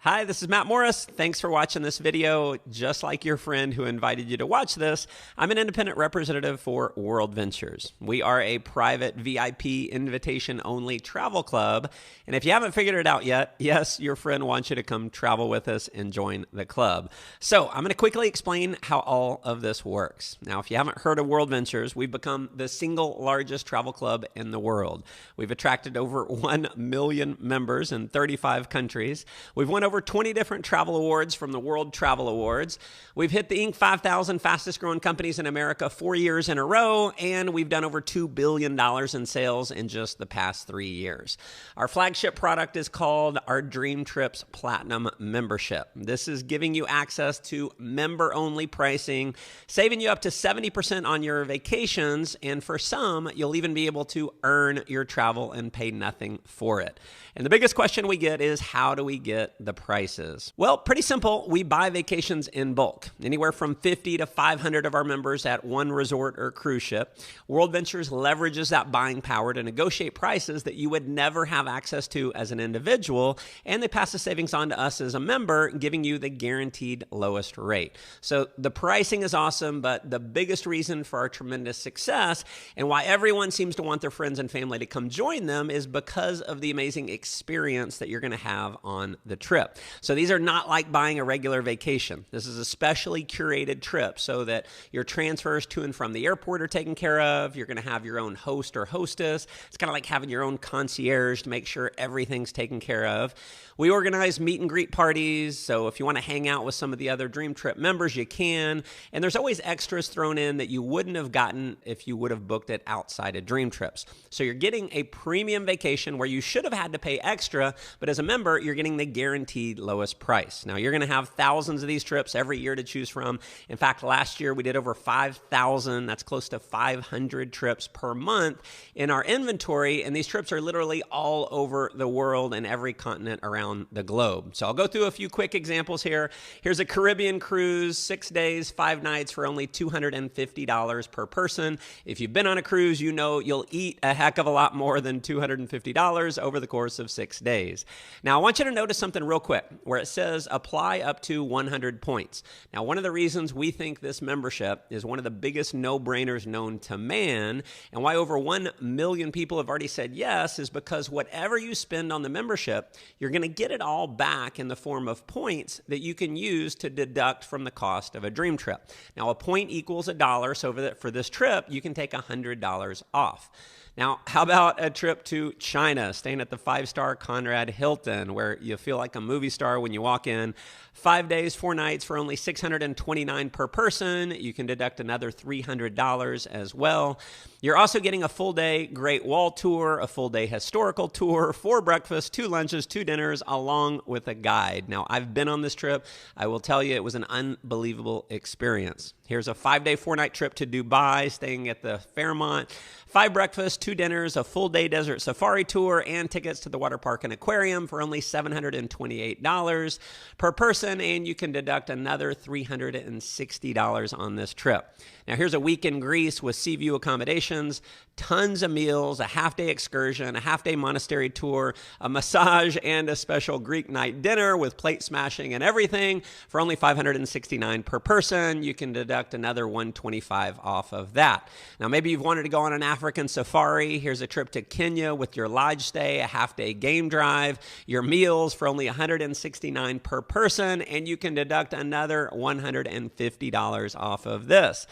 Hi, this is Matt Morris. Thanks for watching this video. Just like your friend who invited you to watch this, I'm an independent representative for WorldVentures. We are a private VIP invitation-only travel club. And if you haven't figured it out yet, yes, your friend wants you to come travel with us and join the club. So I'm going to quickly explain how all of this works. Now, if you haven't heard of WorldVentures, we've become the single largest travel club in the world. We've attracted over 1 million members in 35 countries. We've won over 20 different travel awards from the World Travel Awards. We've hit the Inc. 5000 fastest growing companies in America 4 years in a row, and we've done over $2 billion in sales in just the past 3 years. Our flagship product is called our Dream Trips Platinum Membership. This is giving you access to member-only pricing, saving you up to 70% on your vacations, and for some, you'll even be able to earn your travel and pay nothing for it. And the biggest question we get is, how do we get the prices? Well, pretty simple. We buy vacations in bulk, anywhere from 50 to 500 of our members at one resort or cruise ship. WorldVentures leverages that buying power to negotiate prices that you would never have access to as an individual, and they pass the savings on to us as a member, giving you the guaranteed lowest rate. So the pricing is awesome, but the biggest reason for our tremendous success and why everyone seems to want their friends and family to come join them is because of the amazing experience that you're going to have on the trip. So these are not like buying a regular vacation. This is a specially curated trip so that your transfers to and from the airport are taken care of. You're going to have your own host or hostess. It's kind of like having your own concierge to make sure everything's taken care of. We organize meet and greet parties, so if you want to hang out with some of the other Dream Trip members, you can. And there's always extras thrown in that you wouldn't have gotten if you would have booked it outside of Dream Trips. So you're getting a premium vacation where you should have had to pay extra, but as a member, you're getting the guaranteed lowest price. Now, you're going to have thousands of these trips every year to choose from. In fact, last year we did over 5,000. That's close to 500 trips per month in our inventory, and these trips are literally all over the world and every continent around the globe. So I'll go through a few quick examples here. Here's a Caribbean cruise, 6 days, 5 nights for only $250 per person. If you've been on a cruise, you know you'll eat a heck of a lot more than $250 over the course of 6 days. Now, I want you to notice something real quick where it says apply up to 100 points. Now, one of the reasons we think this membership is one of the biggest no-brainers known to man and why over 1 million people have already said yes is because whatever you spend on the membership, you're going to get it all back in the form of points that you can use to deduct from the cost of a dream trip. Now, a point equals $1, so for this trip, you can take $100 off. Now, how about a trip to China, staying at the 5-star Conrad Hilton, where you feel like a movie star when you walk in? 5 days, 4 nights for only $629 per person. You can deduct another $300 as well. You're also getting a full-day Great Wall tour, a full-day historical tour, 4 breakfasts, 2 lunches, 2 dinners, along with a guide. Now, I've been on this trip. I will tell you, it was an unbelievable experience. Here's a 5-day, 4-night trip to Dubai, staying at the Fairmont. 5 breakfasts, 2 dinners, a full-day desert safari tour, and tickets to the water park and aquarium for only $728 per person, and you can deduct another $360 on this trip. Now, here's a week in Greece with sea view accommodations, tons of meals, a half-day excursion, a half-day monastery tour, a massage, and a special Greek night dinner with plate smashing and everything for only $569 per person. You can deduct another $125 off of that. Now, maybe you've wanted to go on an African safari. Here's a trip to Kenya with your lodge stay, a half-day game drive, your meals for only $169 per person, and you can deduct another $150 off of this.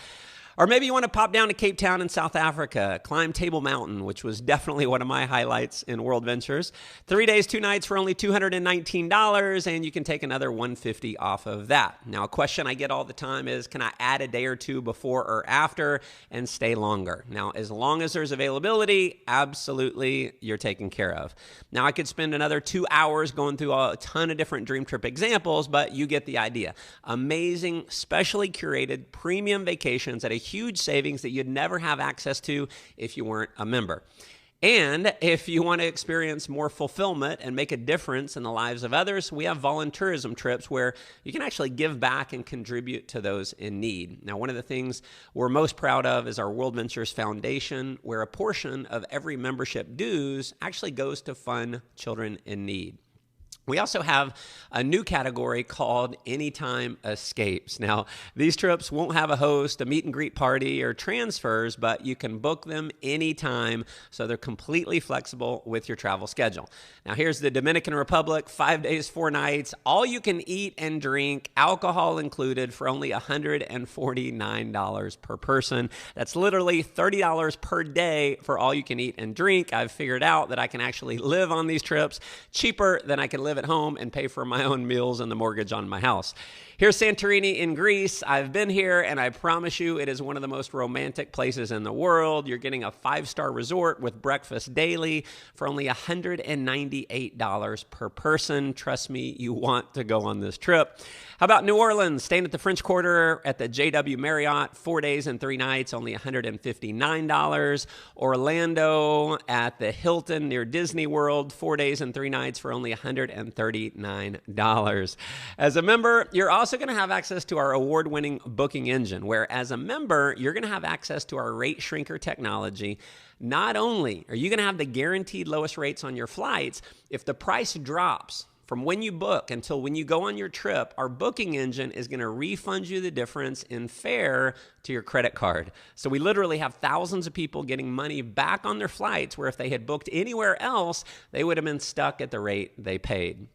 Or maybe you want to pop down to Cape Town in South Africa, climb Table Mountain, which was definitely one of my highlights in WorldVentures. 3 days, 2 nights for only $219, and you can take another $150 off of that. Now, a question I get all the time is, can I add a day or two before or after and stay longer? Now, as long as there's availability, absolutely, you're taken care of. Now, I could spend another 2 hours going through a ton of different Dream Trip examples, but you get the idea. Amazing, specially curated premium vacations at a huge savings that you'd never have access to if you weren't a member. And if you want to experience more fulfillment and make a difference in the lives of others, we have volunteerism trips where you can actually give back and contribute to those in need. Now, one of the things we're most proud of is our WorldVentures Foundation, where a portion of every membership dues actually goes to fund children in need. We also have a new category called Anytime Escapes. Now, these trips won't have a host, a meet and greet party, or transfers, but you can book them anytime, so they're completely flexible with your travel schedule. Now, here's the Dominican Republic, 5 days, 4 nights, all you can eat and drink, alcohol included, for only $149 per person. That's literally $30 per day for all you can eat and drink. I've figured out that I can actually live on these trips cheaper than I can live at home and pay for my own meals and the mortgage on my house. Here's Santorini in Greece. I've been here, and I promise you it is one of the most romantic places in the world. You're getting a 5-star resort with breakfast daily for only $198 per person. Trust me, you want to go on this trip. How about New Orleans? Staying at the French Quarter at the JW Marriott, 4 days and 3 nights, only $159. Orlando at the Hilton near Disney World, 4 days and 3 nights for only $139. As a member, you're also going to have access to our award-winning booking engine, where as a member, you're going to have access to our rate shrinker technology. Not only are you going to have the guaranteed lowest rates on your flights, if the price drops from when you book until when you go on your trip, our booking engine is going to refund you the difference in fare to your credit card. So we literally have thousands of people getting money back on their flights, where if they had booked anywhere else, they would have been stuck at the rate they paid.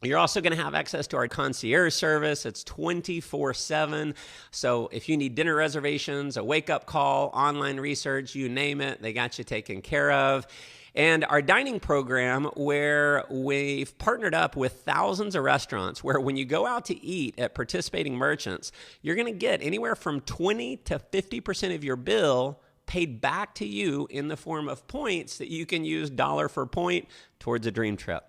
You're also going to have access to our concierge service. It's 24/7. So if you need dinner reservations, a wake-up call, online research, you name it, they got you taken care of. And our dining program, where we've partnered up with thousands of restaurants, where when you go out to eat at participating merchants, you're going to get anywhere from 20 to 50% of your bill paid back to you in the form of points that you can use dollar for point towards a dream trip.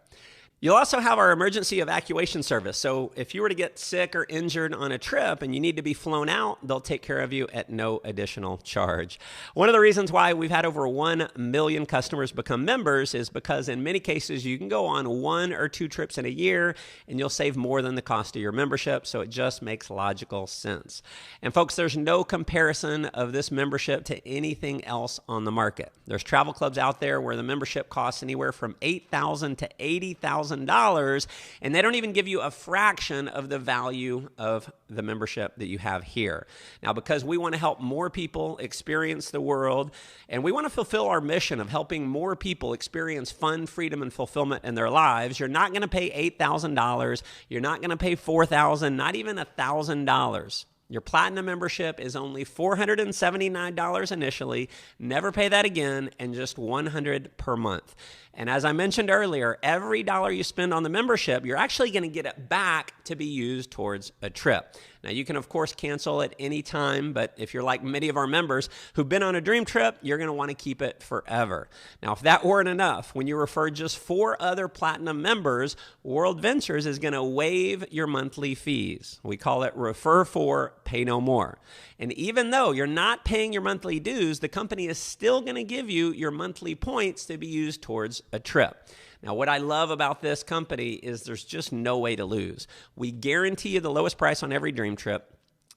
You'll also have our emergency evacuation service. So if you were to get sick or injured on a trip and you need to be flown out, they'll take care of you at no additional charge. One of the reasons why we've had over 1 million customers become members is because in many cases you can go on 1 or 2 trips in a year and you'll save more than the cost of your membership. So it just makes logical sense. And folks, there's no comparison of this membership to anything else on the market. There's travel clubs out there where the membership costs anywhere from $8,000 to $80,000. And they don't even give you a fraction of the value of the membership that you have here. Now, because we want to help more people experience the world, and we want to fulfill our mission of helping more people experience fun, freedom, and fulfillment in their lives, you're not going to pay $8,000. You're not going to pay $4,000, not even $1,000. Your platinum membership is only $479 initially, never pay that again, and just $100 per month. And as I mentioned earlier, every dollar you spend on the membership, you're actually going to get it back to be used towards a trip. Now, you can, of course, cancel at any time, but if you're like many of our members who've been on a dream trip, you're going to want to keep it forever. Now, if that weren't enough, when you refer just 4 other platinum members, WorldVentures is going to waive your monthly fees. We call it Refer 4, Pay No More. And even though you're not paying your monthly dues, the company is still going to give you your monthly points to be used towards a trip. Now, what I love about this company is there's just no way to lose. We guarantee you the lowest price on every dream trip.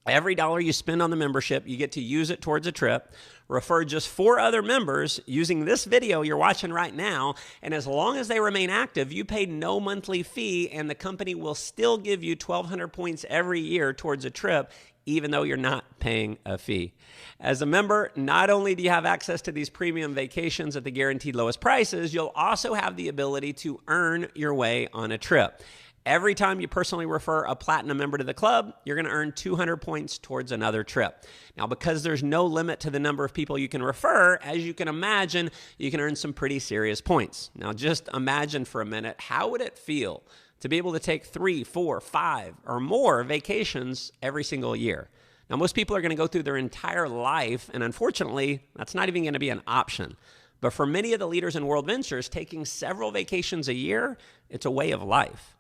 Every dollar you spend on the membership, you get to use it towards a trip. Refer just 4 other members using this video you're watching right now, and as long as they remain active, you pay no monthly fee, and the company will still give you 1,200 points every year towards a trip, even though you're not paying a fee. As a member, not only do you have access to these premium vacations at the guaranteed lowest prices, you'll also have the ability to earn your way on a trip. Every time you personally refer a platinum member to the club, you're going to earn 200 points towards another trip. Now, because there's no limit to the number of people you can refer, as you can imagine, you can earn some pretty serious points. Now, just imagine for a minute, how would it feel to be able to take 3, 4, 5, or more vacations every single year? Now, most people are going to go through their entire life, and unfortunately, that's not even going to be an option. But for many of the leaders in WorldVentures, taking several vacations a year, it's a way of life.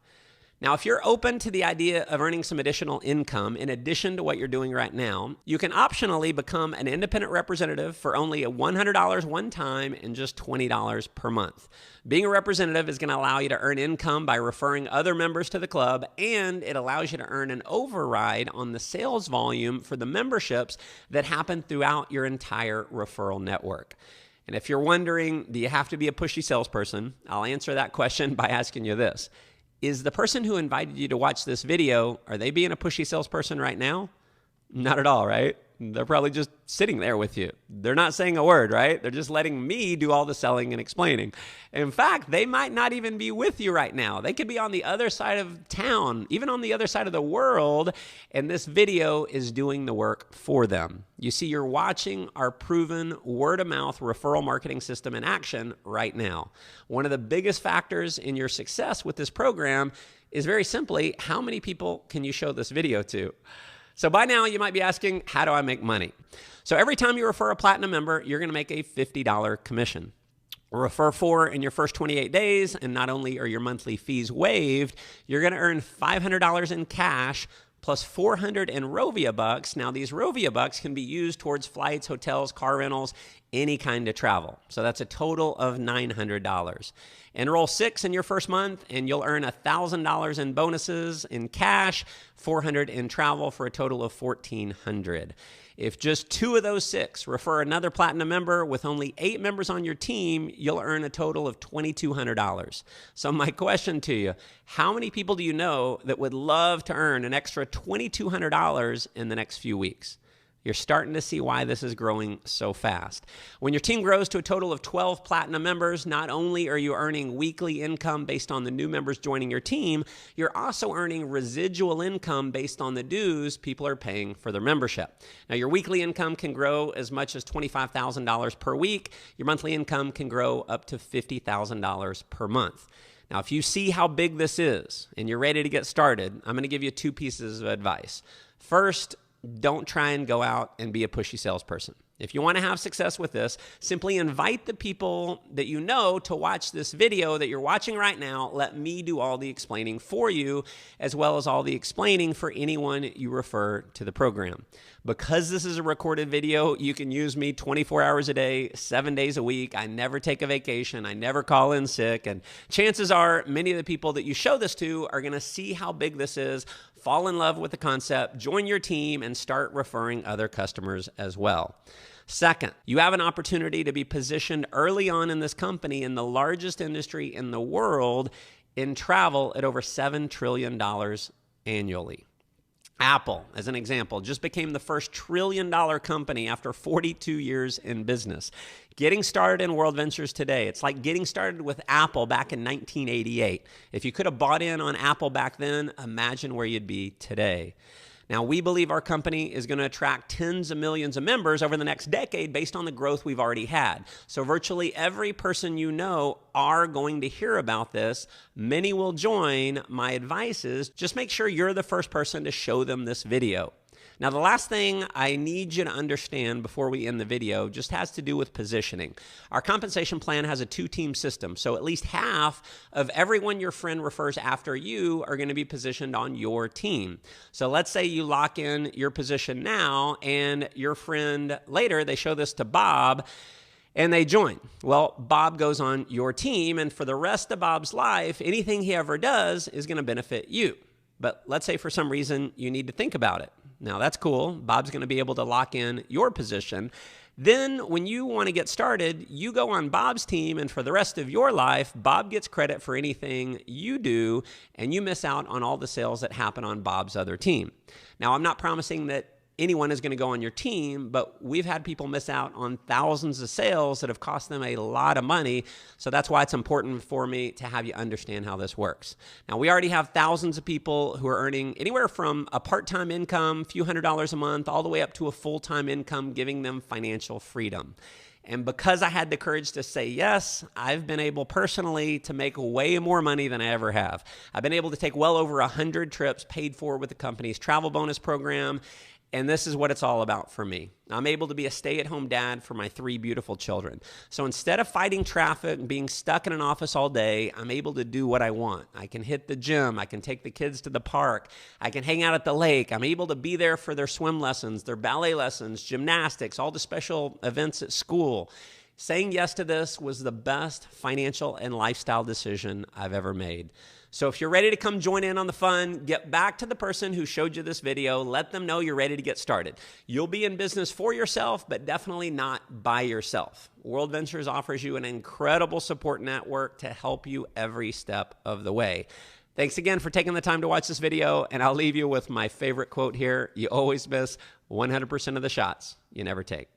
Now, if you're open to the idea of earning some additional income in addition to what you're doing right now, you can optionally become an independent representative for only $100 one time and just $20 per month. Being a representative is going to allow you to earn income by referring other members to the club, and it allows you to earn an override on the sales volume for the memberships that happen throughout your entire referral network. And if you're wondering, do you have to be a pushy salesperson? I'll answer that question by asking you this. Is the person who invited you to watch this video, are they being a pushy salesperson right now? Not at all, right? They're probably just sitting there with you. They're not saying a word, right? They're just letting me do all the selling and explaining. In fact, they might not even be with you right now. They could be on the other side of town, even on the other side of the world, and this video is doing the work for them. You see, you're watching our proven word-of-mouth referral marketing system in action right now. One of the biggest factors in your success with this program is very simply, how many people can you show this video to? So by now you might be asking, how do I make money? So every time you refer a platinum member, you're gonna make a $50 commission. Refer 4 in your first 28 days, and not only are your monthly fees waived, you're gonna earn $500 in cash plus 400 in Rovia bucks. Now these Rovia bucks can be used towards flights, hotels, car rentals, any kind of travel. So that's a total of $900. Enroll 6 in your first month and you'll earn $1,000 in bonuses in cash, 400 in travel for a total of $1,400. If just 2 of those 6 refer another platinum member with only 8 members on your team, you'll earn a total of $2,200. So my question to you, how many people do you know that would love to earn an extra $2,200 in the next few weeks? You're starting to see why this is growing so fast. When your team grows to a total of 12 platinum members, not only are you earning weekly income based on the new members joining your team, you're also earning residual income based on the dues people are paying for their membership. Now, your weekly income can grow as much as $25,000 per week. Your monthly income can grow up to $50,000 per month. Now, if you see how big this is and you're ready to get started, I'm going to give you 2 pieces of advice. First, don't try and go out and be a pushy salesperson. If you want to have success with this, simply invite the people that you know to watch this video that you're watching right now. Let me do all the explaining for you, as well as all the explaining for anyone you refer to the program. Because this is a recorded video, you can use me 24 hours a day, 7 days a week. I never take a vacation. I never call in sick. And chances are many of the people that you show this to are going to see how big this is, fall in love with the concept, join your team, and start referring other customers as well. Second, you have an opportunity to be positioned early on in this company in the largest industry in the world in travel at over $7 trillion annually. Apple, as an example, just became the first trillion-dollar company after 42 years in business. Getting started in WorldVentures today, it's like getting started with Apple back in 1988. If you could have bought in on Apple back then, imagine where you'd be today. Now, we believe our company is going to attract tens of millions of members over the next decade based on the growth we've already had. So virtually every person you know are going to hear about this. Many will join. My advice is just make sure you're the first person to show them this video. Now, the last thing I need you to understand before we end the video just has to do with positioning. Our compensation plan has a 2-team system, so at least half of everyone your friend refers after you are going to be positioned on your team. So let's say you lock in your position now, and your friend later, they show this to Bob, and they join. Well, Bob goes on your team, and for the rest of Bob's life, anything he ever does is going to benefit you. But let's say for some reason you need to think about it. Now, that's cool. Bob's going to be able to lock in your position. Then when you want to get started, you go on Bob's team, and for the rest of your life, Bob gets credit for anything you do, and you miss out on all the sales that happen on Bob's other team. Now, I'm not promising that anyone is going to go on your team, but we've had people miss out on thousands of sales that have cost them a lot of money. So that's why it's important for me to have you understand how this works. Now, we already have thousands of people who are earning anywhere from a part-time income, a few $100s a month, all the way up to a full-time income, giving them financial freedom. And because I had the courage to say yes, I've been able personally to make way more money than I ever have. I've been able to take well over 100 trips paid for with the company's travel bonus program. And this is what it's all about for me. I'm able to be a stay-at-home dad for my 3 beautiful children. So instead of fighting traffic and being stuck in an office all day, I'm able to do what I want. I can hit the gym. I can take the kids to the park. I can hang out at the lake. I'm able to be there for their swim lessons, their ballet lessons, gymnastics, all the special events at school. Saying yes to this was the best financial and lifestyle decision I've ever made. So if you're ready to come join in on the fun, get back to the person who showed you this video. Let them know you're ready to get started. You'll be in business for yourself, but definitely not by yourself. WorldVentures offers you an incredible support network to help you every step of the way. Thanks again for taking the time to watch this video, and I'll leave you with my favorite quote here. You always miss 100% of the shots you never take.